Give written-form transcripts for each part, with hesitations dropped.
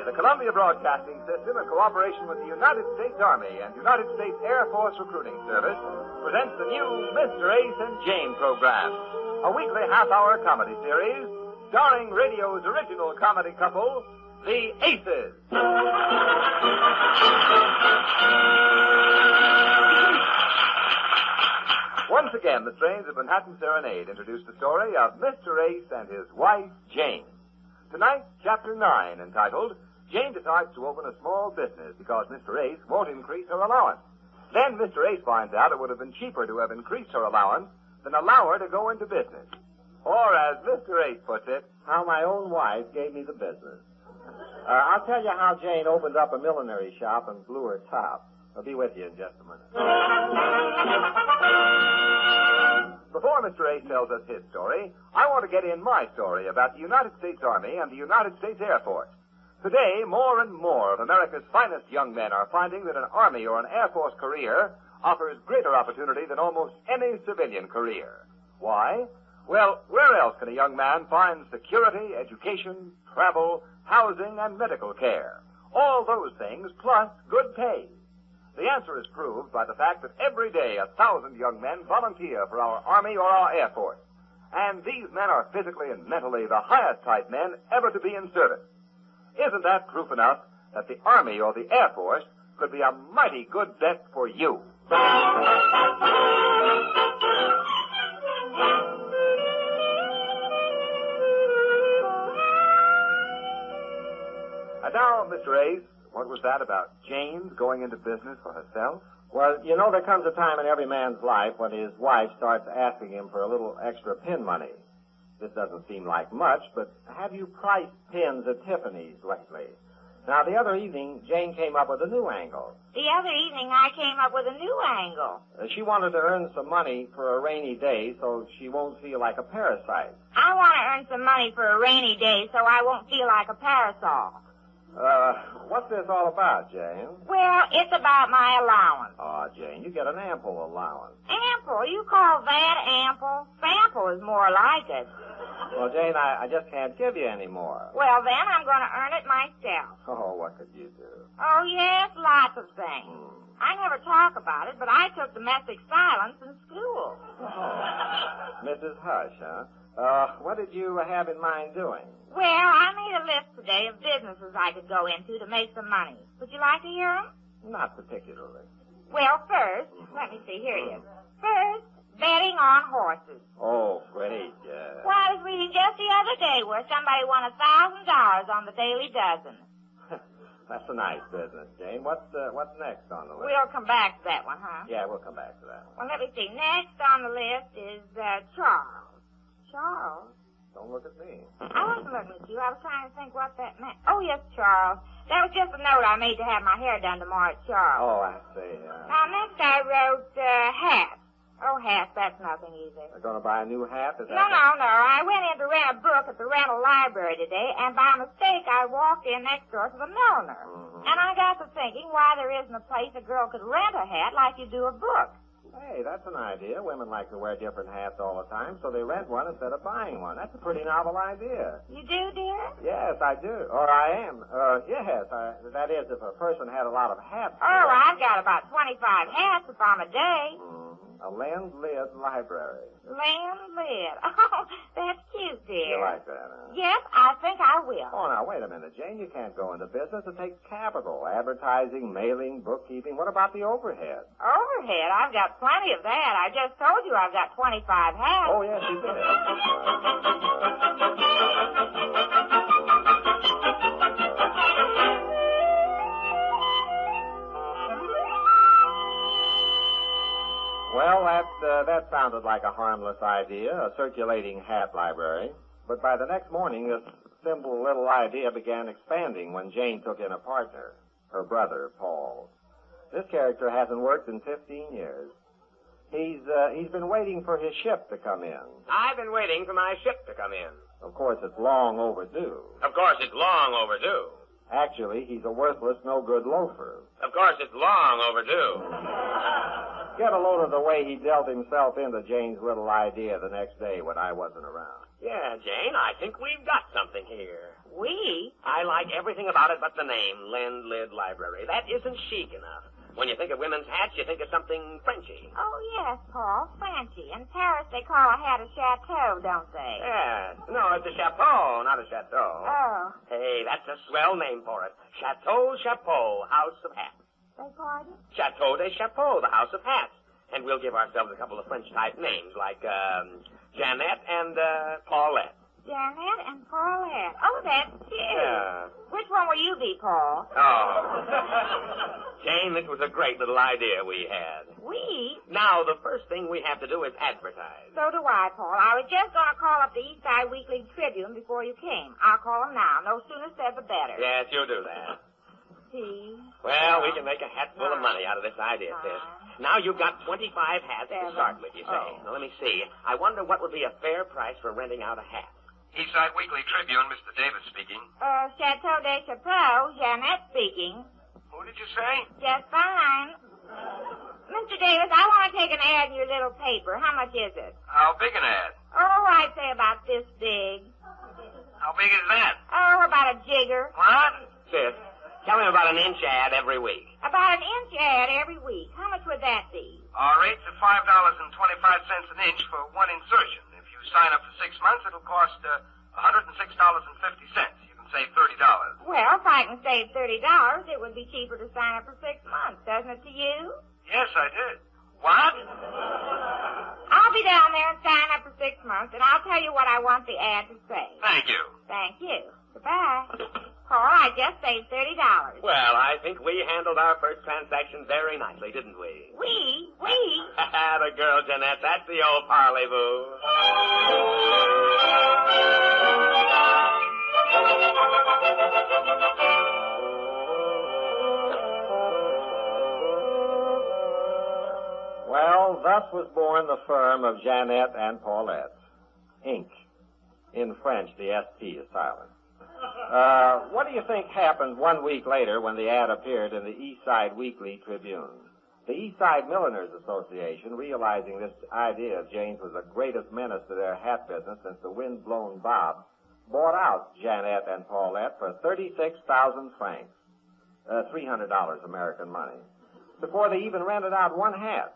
The Columbia Broadcasting System, in cooperation with the United States Army and United States Air Force Recruiting Service, presents the new Mr. Ace and Jane program, a weekly half-hour comedy series starring radio's original comedy couple, the Aces. Once again, the strains of Manhattan Serenade introduce the story of Mr. Ace and his wife, Jane. Tonight, Chapter 9, entitled, Jane Decides to Open a Small Business Because Mr. Ace Won't Increase Her Allowance. Then Mr. Ace finds out it would have been cheaper to have increased her allowance than allow her to go into business. Or, as Mr. Ace puts it, how my own wife gave me the business. I'll tell you how Jane opened up a millinery shop and blew her top. I'll be with you in just a minute. Before Mr. Ace tells us his story, I want to get in my story about the United States Army and the United States Air Force. Today, more and more of America's finest young men are finding that an Army or an Air Force career offers greater opportunity than almost any civilian career. Why? Well, where else can a young man find security, education, travel, housing, and medical care? All those things plus good pay. The answer is proved by the fact that every day 1,000 young men volunteer for our Army or our Air Force. And these men are physically and mentally the highest type men ever to be in service. Isn't that proof enough that the Army or the Air Force could be a mighty good bet for you? And now, Mr. Ace, what was that about Jane going into business for herself? Well, you know, there comes a time in every man's life when his wife starts asking him for a little extra pin money. This doesn't seem like much, but have you priced pins at Tiffany's lately? Now, the other evening, Jane came up with a new angle. The other evening, I came up with a new angle. She wanted to earn some money for a rainy day so she won't feel like a parasite. I want to earn some money for a rainy day so I won't feel like a parasol. What's this all about, Jane? Well, it's about my allowance. Oh, Jane, you get an ample allowance. Ample? You call that ample? Sample is more like it. Well, Jane, I just can't give you any more. Well, then I'm going to earn it myself. Oh, what could you do? Oh, yes, lots of things. I never talk about it, but I took domestic silence in school. Oh, Mrs. Hush, huh? What did you have in mind doing? Well, I made a list today of businesses I could go into to make some money. Would you like to hear them? Not particularly. Well, first, let me see, here it is. First, betting on horses. Oh, great, yeah. Well, I was reading just the other day where somebody won $1,000 on the Daily Dozen. That's a nice business, Jane. What's next on the list? We'll come back to that one, huh? Yeah, we'll come back to that one. Well, let me see. Next on the list is Charles. Charles? Don't look at me. I wasn't looking at you. I was trying to think what that meant. Oh, yes, Charles. That was just a note I made to have my hair done tomorrow at Charles. Oh, I see. Now, next I wrote hats. Oh, hats, that's nothing either. You're going to buy a new hat? Is that No. I went in to rent a book at the rental library today, and by mistake I walked in next door to the milliner. Mm-hmm. And I got to thinking why there isn't a place a girl could rent a hat like you do a book. Hey, that's an idea. Women like to wear different hats all the time, so they rent one instead of buying one. That's a pretty novel idea. You do, dear? Yes, I do. Or I am. Yes, that is if a person had a lot of hats. Oh, I've got about 25 hats if I'm a day. A Land-Lid library. Land-Lid. Oh, that's cute, dear. You like that, huh? Yes, I think I will. Oh, now, wait a minute, Jane. You can't go into business. It takes capital. Advertising, mailing, bookkeeping. What about the overhead? Overhead? I've got plenty of that. I just told you I've got 25 hats. Oh, yes, you did. Well, that sounded like a harmless idea, a circulating hat library. But by the next morning, this simple little idea began expanding when Jane took in a partner, her brother, Paul. This character hasn't worked in 15 years. He's been waiting for his ship to come in. I've been waiting for my ship to come in. Of course, it's long overdue. Of course, it's long overdue. Actually, he's a worthless, no-good loafer. Of course, it's long overdue. Get a load of the way he dealt himself into Jane's little idea the next day when I wasn't around. Yeah, Jane, I think we've got something here. We? I like everything about it but the name, Lend-Lid Library. That isn't chic enough. When you think of women's hats, you think of something Frenchy. Oh, yes, Paul, Frenchy. In Paris, they call a hat a chateau, don't they? Yes. No, it's a chapeau, not a chateau. Oh. Hey, that's a swell name for it. Chateau Chapeau, House of Hats. Beg pardon? Chateau de Chapeau, the House of Hats. And we'll give ourselves a couple of French-type names, like Jeannette and Paulette. Janet and Paulette. Oh, that's cute. Yeah. Which one will you be, Paul? Oh. Jane, this was a great little idea we had. We? Now, the first thing we have to do is advertise. So do I, Paul. I was just going to call up the East Side Weekly Tribune before you came. I'll call them now. No sooner said, the better. Yes, you'll do that. See? Well, we can make a hat full of money out of this idea, sis. Now you've got 25 hats to start with, you say. Now, let me see. I wonder what would be a fair price for renting out a hat. Eastside Weekly Tribune, Mr. Davis speaking. Chateau de Chapeau, Jeannette speaking. Who did you say? Just fine. Mr. Davis, I want to take an ad in your little paper. How much is it? How big an ad? Oh, I'd say about this big. How big is that? Oh, about a jigger. What? Sis, tell him about an inch ad every week. About an inch ad every week. How much would that be? Our rates are $5.25 an inch for one insertion. If you sign up for 6 months, it'll cost $106.50. You can save $30. Well, if I can save $30, it would be cheaper to sign up for 6 months, doesn't it to you? Yes, I did. What? I'll be down there and sign up for 6 months, and I'll tell you what I want the ad to say. Thank you. Thank you. Goodbye. Paul, I just saved $30. Well, I think we handled our first transaction very nicely, didn't we? We? The girl, Jeanette. That's the old parlez-vous. Well, thus was born the firm of Jeannette and Paulette, Inc. In French, the S-T is silent. What do you think happened 1 week later when the ad appeared in the East Side Weekly Tribune? The East Side Milliners Association, realizing this idea of Jane's was the greatest menace to their hat business since the wind-blown bob, bought out Jeannette and Paulette for 36,000 francs, $300 American money, before they even rented out one hat.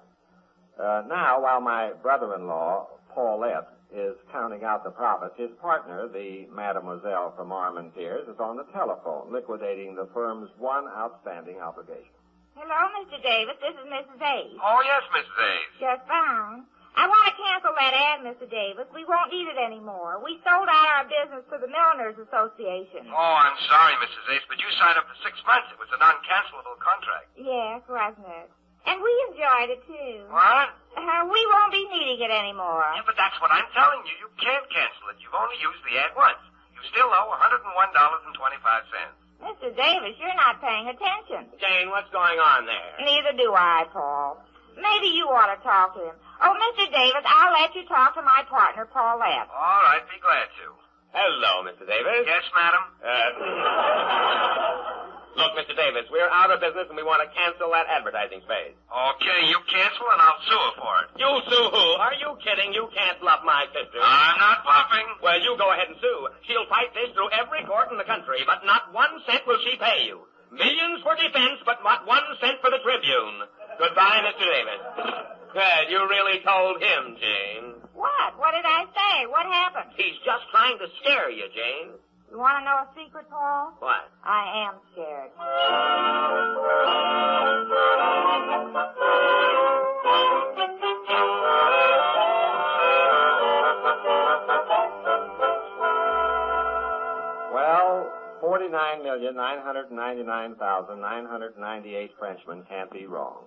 Now, while my brother-in-law, Paulette, is counting out the profits, his partner, the Mademoiselle from Armentières, is on the telephone, liquidating the firm's one outstanding obligation. Hello, Mr. Davis. This is Mrs. Hayes. Oh, yes, Mrs. Hayes. Just fine. I want to cancel that ad, Mr. Davis. We won't need it anymore. We sold out our business to the Milliners Association. Oh, I'm sorry, Mrs. Hayes, but you signed up for 6 months. It was a non-cancelable contract. Yes, wasn't it? And we enjoyed it, too. What? We won't be needing it anymore. Yeah, but that's what I'm telling you. You can't cancel it. You've only used the ad once. You still owe $101.25. Mr. Davis, you're not paying attention. Jane, what's going on there? Neither do I, Paul. Maybe you ought to talk to him. Oh, Mr. Davis, I'll let you talk to my partner, Paulette. All right, be glad to. Hello, Mr. Davis. Yes, madam? Look, Mr. Davis, we're out of business and we want to cancel that advertising space. Okay, you cancel and I'll sue her for it. You sue who? Are you kidding? You can't bluff my sister. I'm not bluffing. Well, you go ahead and sue. She'll fight this through every court in the country, but not 1 cent will she pay you. Millions for defense, but not 1 cent for the Tribune. Goodbye, Mr. Davis. Good, you really told him, Jane. What? What did I say? What happened? He's just trying to scare you, Jane. You want to know a secret, Paul? What? I am scared. Well, 49,999,998 Frenchmen can't be wrong.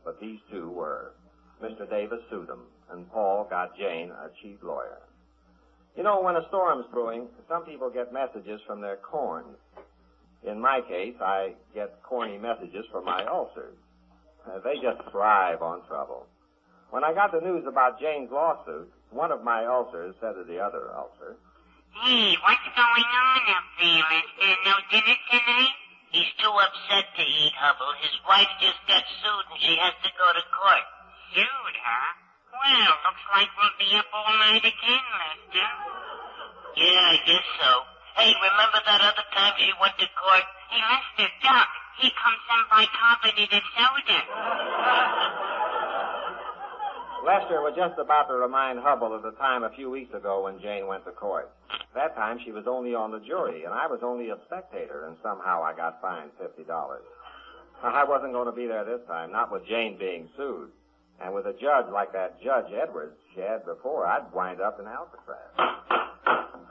But these two were. Mr. Davis sued them, and Paul got Jane a cheap lawyer. You know, when a storm's brewing, some people get messages from their corns. In my case, I get corny messages from my ulcers. They just thrive on trouble. When I got the news about Jane's lawsuit, one of my ulcers said to the other ulcer, Hey, what's going on up there? Is there no dinner tonight? He's too upset to eat, Hubble. His wife just got sued and she has to go to court. sued, huh? Well, looks like we'll be up all night again, Lester. Yeah, I guess so. Hey, remember that other time she went to court? Hey, Lester, duck. Here comes some bicarbonated soda. Lester was just about to remind Hubble of the time a few weeks ago when Jane went to court. That time she was only on the jury, and I was only a spectator, and somehow I got fined $50. I wasn't going to be there this time, not with Jane being sued. And with a judge like that Judge Edwards she had before, I'd wind up in Alcatraz.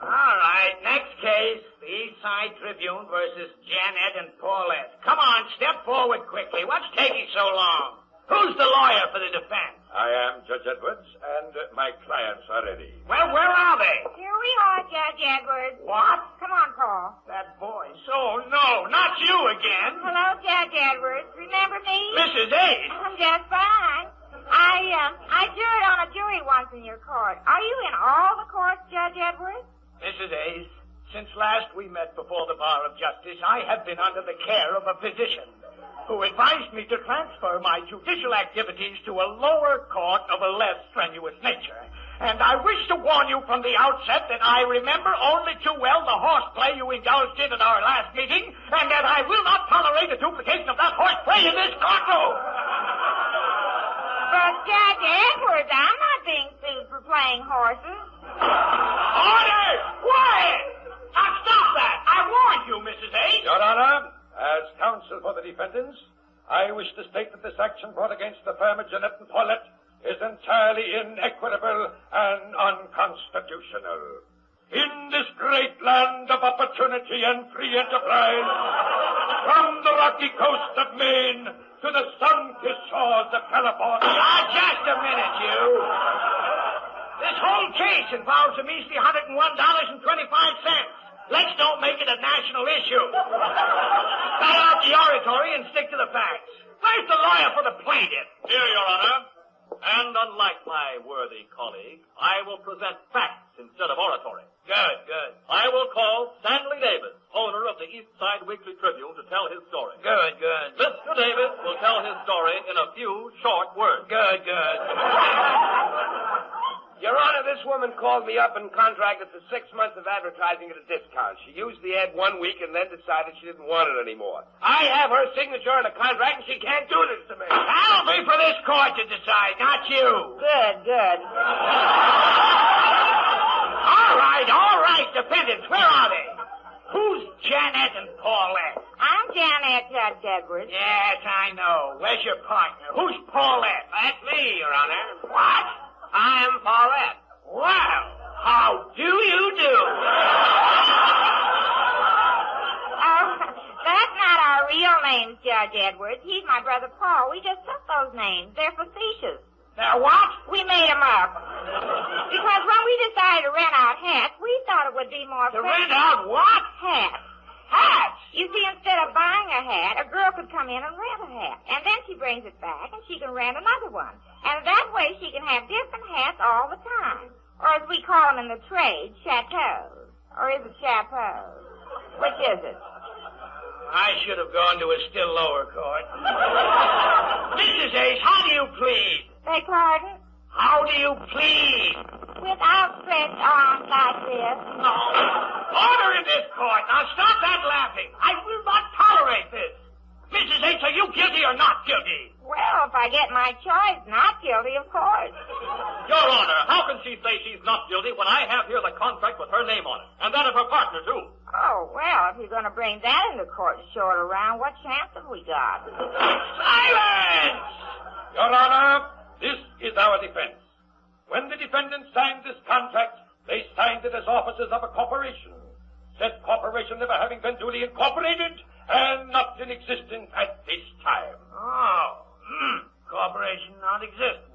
All right, next case, the East Side Tribune versus Janet and Paulette. Come on, step forward quickly. What's taking so long? Who's the lawyer for the defense? I am Judge Edwards, and my clients are ready. Well, where are they? Here we are, Judge Edwards. What? Come on, Paul. That voice. Oh, no, not you again. Hello, Judge Edwards. Remember me? Mrs. Ace. I'm just fine. I juried on a jury once in your court. Are you in all the courts, Judge Edwards? Mrs. Ace, since last we met before the Bar of Justice, I have been under the care of a physician who advised me to transfer my judicial activities to a lower court of a less strenuous nature. And I wish to warn you from the outset that I remember only too well the horseplay you indulged in at our last meeting, and that I will not tolerate a duplication of that horseplay in this courtroom. But, Judge Edwards, I'm not being sued for playing horses. Order! Quiet! Now stop that! I warned you, Mrs. Ace. Your Honor, as counsel for the defendants, I wish to state that this action brought against the firm of Janet and Paulette is entirely inequitable and unconstitutional. In this great land of opportunity and free enterprise, from the rocky coast of Maine to the sun-kissed shores of California. Ah, just a minute, you. This whole case involves a measly $101.25. Let's don't make it a national issue. Cut out the oratory and stick to the facts. Where's the lawyer for the plaintiff? Here, Your Honor. And unlike my worthy colleague, I will present facts instead of oratory. Good, good. I will call Stanley Davis, owner of the East Side Weekly Tribune, to tell his story. Good, good. Mr. Davis will tell his story in a few short words. Good, good. Your Honor, this woman called me up and contracted for 6 months of advertising at a discount. She used the ad 1 week and then decided she didn't want it anymore. I have her signature on the contract and she can't do this to me. That'll be for this court to decide, not you. Good, good. All right, defendants, where are they? Who's Janet and Paulette? I'm Janet, Judge Edwards. Yes, I know. Where's your partner? Who's Paulette? That's me, Your Honor. What? I'm Paulette. Well, how do you do? Oh, that's not our real names, Judge Edwards. He's my brother Paul. We just took those names. They're facetious. They're what? We made them up. Because when we decided to rent out hats, we thought it would be more To fair. rent out what? Hats. Hats. You see, instead of buying a hat, a girl could come in and rent a hat. And then she brings it back, and she can rent another one. And that way she can have different hats all the time. Or as we call them in the trade, chateaus. Or is it chapeaux? Which is it? I should have gone to a still lower court. Mrs. Ace, how do you plead? Beg pardon? How do you plead? With outstretched arms like this. No. Order in this court. Now stop that laughing. I will not tolerate this. Mrs. Ace, are you guilty or not guilty? Well, if I get my choice, not guilty, of course. Your Honor, how can she say she's not guilty when I have here the contract with her name on it? And that of her partner, too. Oh, well, if you're going to bring that into court to show it around, what chance have we got? Silence! Your Honor, this is our defense. When the defendants signed this contract, they signed it as officers of a corporation. Said corporation never having been duly incorporated and not in existence at this time. Oh, corporation non-existent.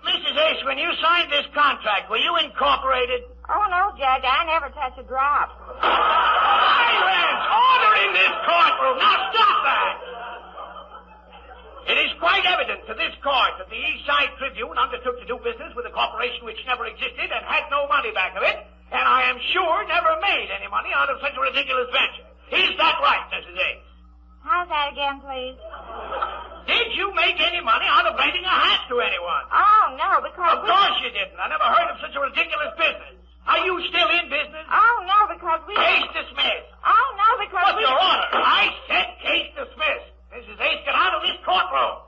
Mrs. Ace, when you signed this contract, were you incorporated? Oh, no, Judge, I never touch a drop. Silence! Order in this courtroom! Now stop that! It is quite evident to this court that the East Side Tribune undertook to do business with a corporation which never existed and had no money back of it, and I am sure never made any money out of such a ridiculous venture. Is that right, Mrs. Ace? How's that again, please? Did you make any money out of renting a hat to anyone? Oh, no, because Of course you didn't. I never heard of such a ridiculous business. Are you still in business? Oh, no, because we... Case dismissed. Oh, no, because What's your order? I said case dismissed. Mrs. Ace, get out of this courtroom.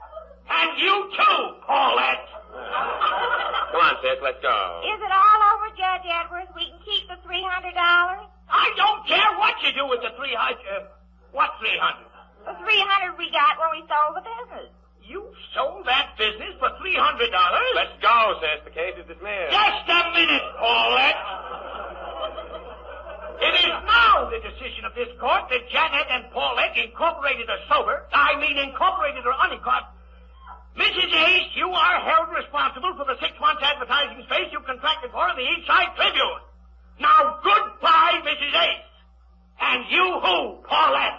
And you too, Paulette. Come on, sis, let's go. Is it all over, Judge Edwards? We can keep the $300? I don't care what you do with the 300. What 300? The $300 we got when we sold the business. You sold that business for $300? Let's go, sis. The case is dismissed. Just a minute, Paulette. It is now the decision of this court that Janet and Paulette, incorporated or incorporated or unincorporated. Mrs. Ace, you are held responsible for the 6 months advertising space you contracted for in the Eastside Tribune. Now, goodbye, Mrs. Ace. And you who, Paulette?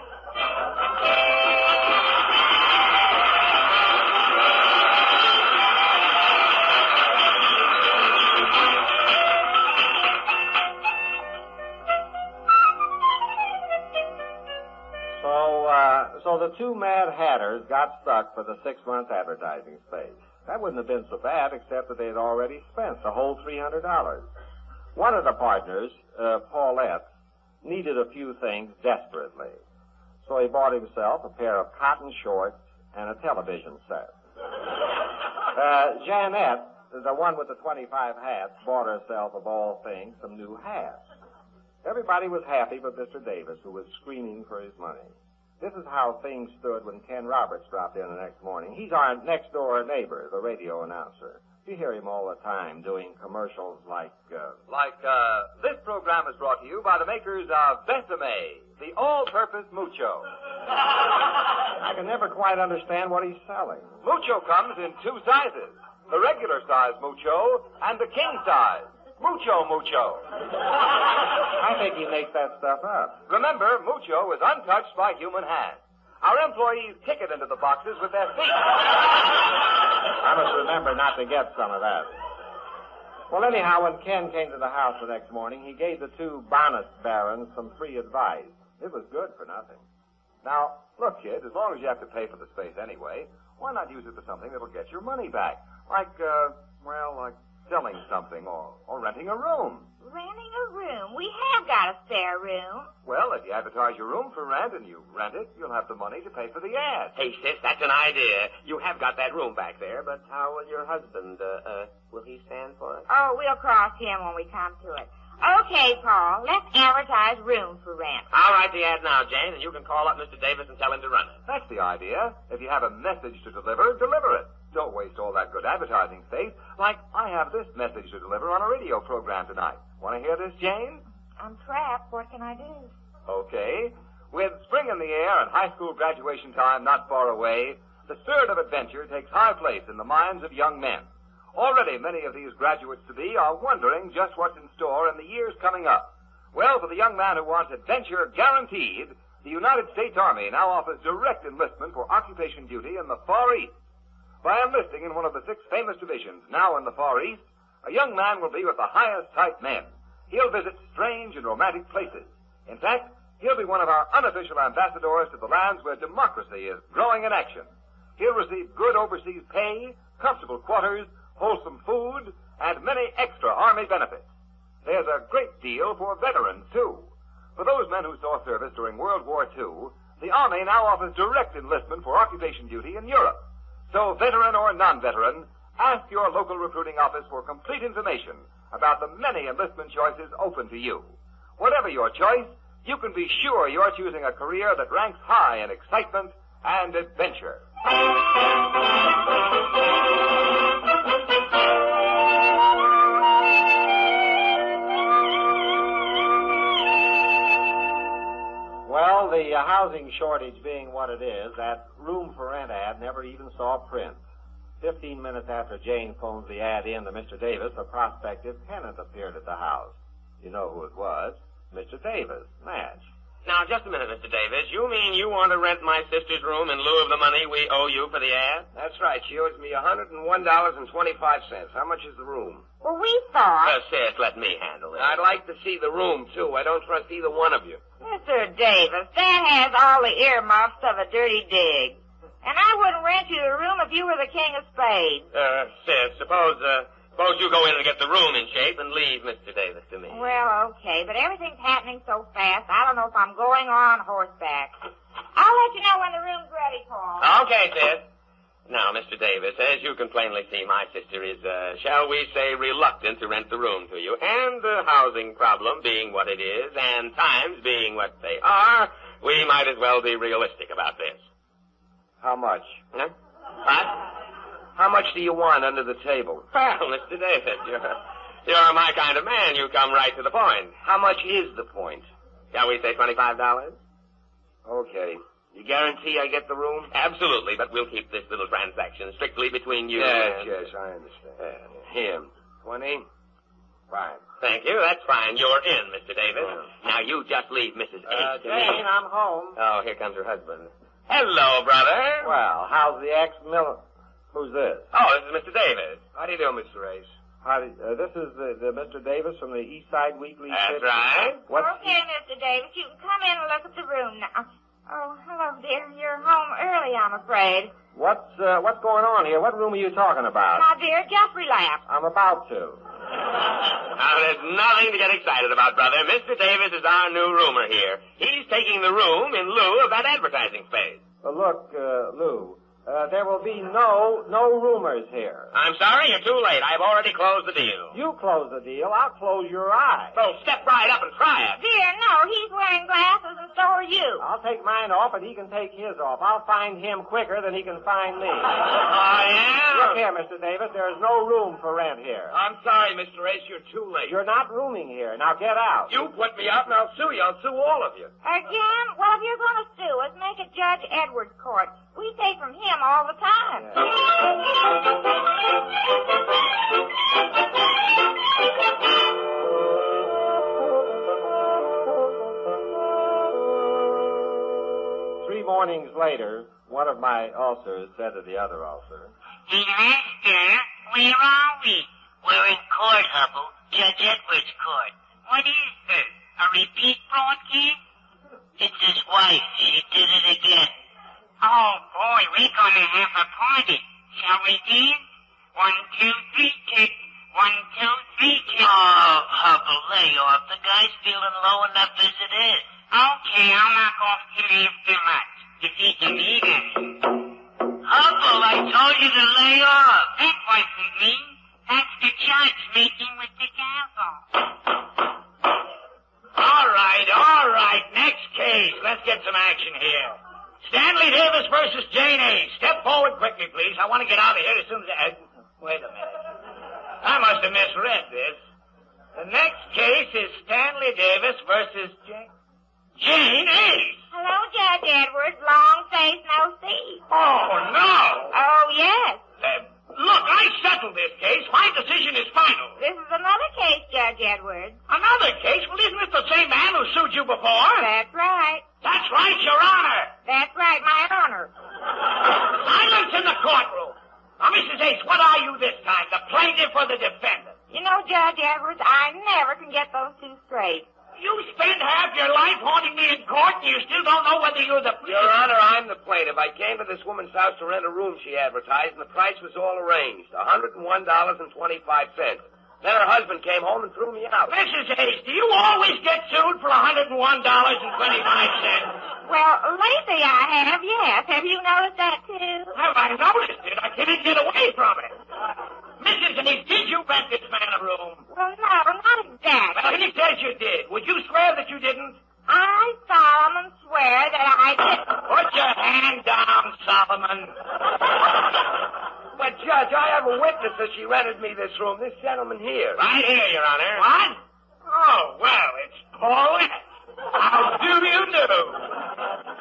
So the two Mad Hatters got stuck for the 6 months advertising space. That wouldn't have been so bad, except that they'd already spent the whole $300. One of the partners, Paulette, needed a few things desperately. So he bought himself a pair of cotton shorts and a television set. Jeanette, the one with the 25 hats, bought herself, of all things, some new hats. Everybody was happy but Mr. Davis, who was screaming for his money. This is how things stood when Ken Roberts dropped in the next morning. He's our next-door neighbor, the radio announcer. You hear him all the time doing commercials like... This program is brought to you by the makers of Besame, the all-purpose Mucho. I can never quite understand what he's selling. Mucho comes in 2 sizes, the regular size Mucho and the king size. Mucho. I think he makes that stuff up. Remember, Mucho is untouched by human hands. Our employees kick it into the boxes with their feet. I must remember not to get some of that. Well, anyhow, when Ken came to the house the next morning, he gave the 2 bonnet barons some free advice. It was good for nothing. Now, look, kid, as long as you have to pay for the space anyway, why not use it for something that'll get your money back? Like selling something or renting a room. Renting a room? We have got a spare room. Well, if you advertise your room for rent and you rent it, you'll have the money to pay for the ad. Hey, sis, that's an idea. You have got that room back there, but how will your husband, will he stand for it? Oh, we'll cross him when we come to it. Okay, Paul, let's advertise room for rent. I'll write the ad now, Jane, and you can call up Mr. Davis and tell him to run it. That's the idea. If you have a message to deliver, deliver it. Don't waste all that good advertising space. Like, I have this message to deliver on a radio program tonight. Want to hear this, Jane? I'm trapped. What can I do? Okay. With spring in the air and high school graduation time not far away, the spirit of adventure takes high place in the minds of young men. Already many of these graduates-to-be are wondering just what's in store in the years coming up. Well, for the young man who wants adventure guaranteed, the United States Army now offers direct enlistment for occupation duty in the Far East. By enlisting in one of the 6 famous divisions now in the Far East, a young man will be with the highest type men. He'll visit strange and romantic places. In fact, he'll be one of our unofficial ambassadors to the lands where democracy is growing in action. He'll receive good overseas pay, comfortable quarters, wholesome food, and many extra Army benefits. There's a great deal for veterans, too. For those men who saw service during World War II, the Army now offers direct enlistment for occupation duty in Europe. So, veteran or non-veteran, ask your local recruiting office for complete information about the many enlistment choices open to you. Whatever your choice, you can be sure you're choosing a career that ranks high in excitement and adventure. Well, the housing shortage being what it is, that room for rent ad never even saw print. 15 minutes after Jane phoned the ad in to Mr. Davis, a prospective tenant appeared at the house. You know who it was. Mr. Davis, Natch. Now, just a minute, Mr. Davis. You mean you want to rent my sister's room in lieu of the money we owe you for the ad? That's right. She owes me $101.25. How much is the room? Well, we thought... Sis, let me handle it. I'd like to see the room, too. I don't trust either one of you. Mr. Davis, that has all the earmarks of a dirty dig. And I wouldn't rent you the room if you were the king of spades. Sis, suppose you go in and get the room in shape and leave Mr. Davis to me. Well, okay, but everything's happening so fast, I don't know if I'm going on horseback. I'll let you know when the room's ready, Paul. Okay, sis. Now, Mr. Davis, as you can plainly see, my sister is, shall we say, reluctant to rent the room to you. And the housing problem being what it is, and times being what they are, we might as well be realistic about this. How much? Huh? What? How much do you want under the table? Well, Mr. Davis, you're my kind of man. You come right to the point. How much is the point? Shall we say $25? Okay. You guarantee I get the room? Absolutely, but we'll keep this little transaction strictly between you Yes, and... I understand. Him. 20? Fine. Thank you. That's fine. You're in, Mr. Davis. Now, you just leave Mrs. H. to me. Jane, I'm home. Oh, here comes her husband. Hello, brother. Well, how's the ex-miller? Who's this? Oh, this is Mr. Davis. How do you do, Mr. Ace? This is the Mr. Davis from the East Side Weekly. That's right. Okay, Mr. Davis, you can come in and look at the room now. Oh, hello, dear. You're home early, I'm afraid. What's going on here? What room are you talking about? Now, dear, just relax. I'm about to. Now, there's nothing to get excited about, brother. Mr. Davis is our new roomer here. He's taking the room in lieu of that advertising space. Look, Lou, there will be no roomers here. I'm sorry, you're too late. I've already closed the deal. You close the deal, I'll close your eyes. So step right up and try it. Dear, no, he's wearing glasses and so are you. I'll take mine off and he can take his off. I'll find him quicker than he can find me. Oh, yeah? Look here, Mr. Davis, there is no room for rent here. I'm sorry, Mr. Ace, you're too late. You're not rooming here. Now get out. You put me out and I'll sue you. I'll sue all of you. Again? Well, if you're going to sue us, make it Judge Edwards' court. We take from him all the time. Three mornings later, one of my ulcers said to the other ulcer, Hey, Lester, where are we? We're in court, Hubble. Judge Edwards' court. What is this? A repeat broadcast? It's his wife. She did it again. Oh, boy, we're gonna have a party. Shall we dance? 1, 2, 3, kick. 1, 2, 3, kick. Oh, Hubble, lay off. The guy's feeling low enough as it is. Okay, I'll knock off till after lunch. If he can eat it. Hubble, I told you to lay off. That wasn't me. That's the judge making with the gavel. All right. Next case. Let's get some action here. Stanley Davis versus Jane A. Step forward quickly, please. I want to get out of here as soon as... wait a minute. I must have misread this. The next case is Stanley Davis versus Jane A. Hello, Judge Edwards. Long face, no see. Oh, no. Oh, yes. Look, I settled this case. My decision is final. This is another case, Judge Edwards. Another case? Well, isn't it the same man who sued you before? That's right. That's right, Your Honor. That's right, my honor. Silence in the courtroom. Now, Mrs. Ace, what are you this time, the plaintiff or the defendant? You know, Judge Edwards, I never can get those two straight. You spend half your life haunting me in court, and you still don't know whether you're the... Your Honor, I'm the plaintiff. I came to this woman's house to rent a room she advertised, and the price was all arranged, $101.25. Then her husband came home and threw me out. Mrs. Ace, do you always get sued for $101.25? Well, lately I have, yes. Have you noticed that, too? Have I noticed it? I can't get away from it. Mrs. Ace, did you rent this man a room? Well, no, not exactly. Well, he says you did. Would you swear that you didn't? I solemnly swear that I didn't. Put your hand down, Solomon. But, Judge, I have a witness that she rented me this room, this gentleman here. Right here, Your Honor. What? Oh, well, it's Paulette. How do you do?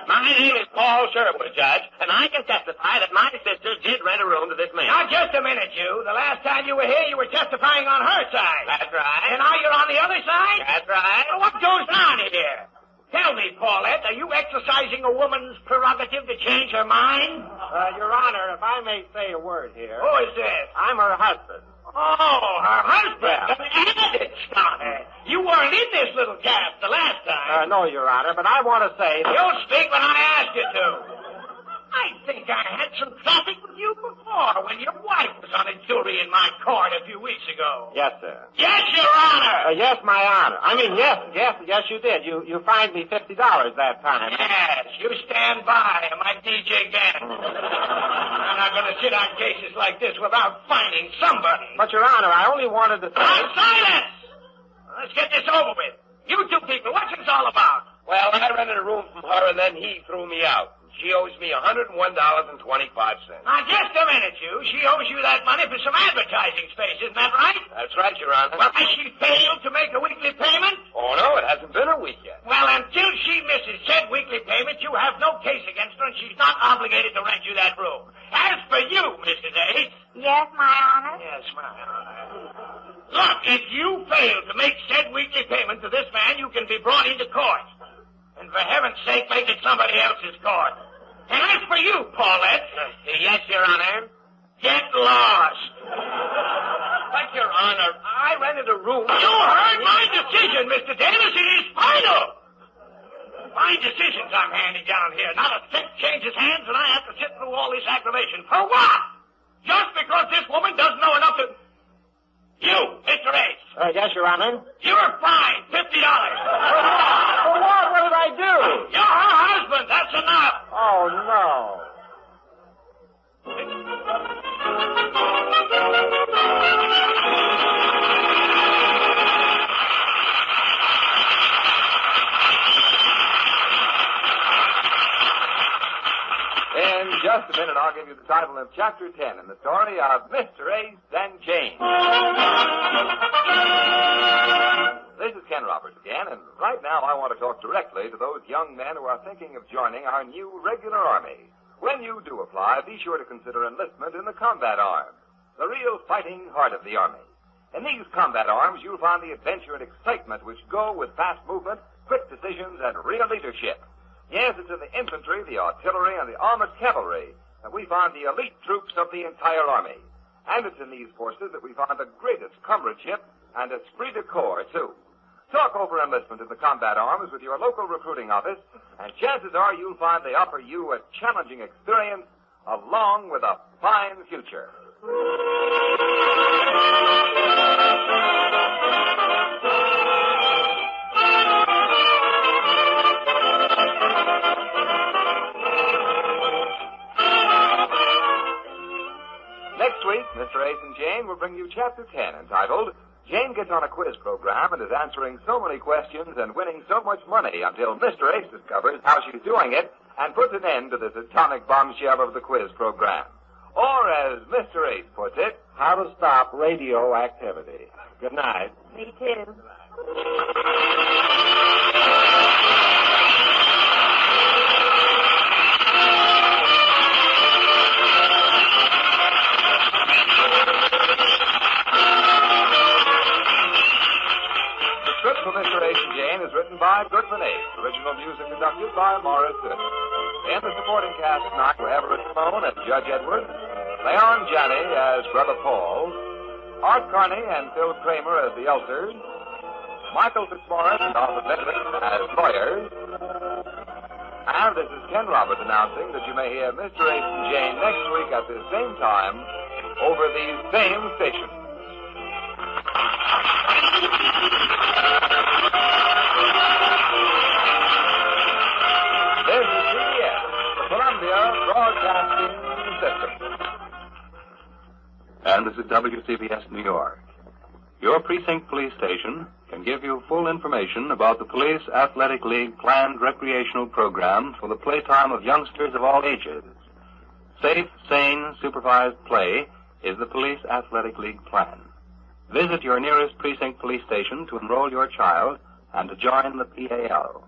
My name is Paul Sherwood, Judge, and I can testify that my sister did rent a room to this man. Now, just a minute, you. The last time you were here, you were testifying on her side. That's right. And now you're on the other side? That's right. Well, what goes on here? Tell me, Paulette, are you exercising a woman's prerogative to change her mind? Your Honor, if I may say a word here. Who is this? I'm her husband. Oh, her husband. Yeah. An added starter. You weren't in this little gap the last time. No, Your Honor, but I want to say... You'll speak when I ask you to. I think I had some traffic with you before when your wife was on a jury in my court a few weeks ago. Yes, sir. Yes, Your Honor. Yes, my honor. I mean, yes, you did. You fined me $50 that time. Yes, you stand by. I might need you again. I'm not going to sit on cases like this without finding somebody. But, Your Honor, I only wanted to say... Silence! Let's get this over with. You two people, what's this all about? Well, I rented a room from her, and then he threw me out. She owes me $101.25. Now, just a minute, you. She owes you that money for some advertising space, isn't that right? That's right, Your Honor. Well, has she failed to make a weekly payment? Oh, no, it hasn't been a week yet. Well, until she misses said weekly payment, you have no case against her, and she's not obligated to rent you that room. As for you, Mrs. A. Yes, my honor. Yes, my honor. Look, if you fail to make said weekly payment to this man, you can be brought into court. And for heaven's sake, make it somebody else's court. And as for you, Paulette... Yes, Your Honor. Get lost. But, Your Honor, I rented a room... You heard my decision, Mr. Davis. It is final. My decisions I'm handing down here. Not a cent changes hands, and I have to sit through all this aggravation. For what? Just because this woman doesn't know enough to... You, Mr. Ace. Yes, Your Honor. You're fined $50. For what? What did I do? You're her husband. That's enough. Oh, no. In just a minute, I'll give you the title of Chapter 10 in the story of Mr. Ace and Jane. This is Ken Roberts again, and right now I want to talk directly to those young men who are thinking of joining our new regular army. When you do apply, be sure to consider enlistment in the combat arms, the real fighting heart of the Army. In these combat arms, you'll find the adventure and excitement which go with fast movement, quick decisions, and real leadership. Yes, it's in the infantry, the artillery, and the armored cavalry that we find the elite troops of the entire Army. And it's in these forces that we find the greatest comradeship and esprit de corps, too. Talk over enlistment in the combat arms with your local recruiting office, and chances are you'll find they offer you a challenging experience along with a fine future. Next week, Mr. Ace and Jane will bring you Chapter 10, entitled Jane Gets on a Quiz Program and is answering so many questions and winning so much money until Mr. Ace discovers how she's doing it and puts an end to this atomic bombshell of the quiz program. Or, as Mr. Ace puts it, how to stop radioactivity. Good night. Me too. For Mr. Ace and Jane is written by Goodman Ace. Original music conducted by Morris Goodman. In the supporting cast tonight were Everett Sloan as Judge Edward, Leon Janney as Brother Paul, Art Carney and Phil Kramer as the Elsters, Michael Fitzmaurice and Arthur Benedict as lawyers. And this is Ken Roberts announcing that you may hear Mr. Ace and Jane next week at the same time over these same stations. This is CBS, the Columbia Broadcasting System. And this is WCBS New York. Your precinct police station can give you full information about the Police Athletic League planned recreational program for the playtime of youngsters of all ages. Safe, sane, supervised play is the Police Athletic League plan. Visit your nearest precinct police station to enroll your child and to join the PAL.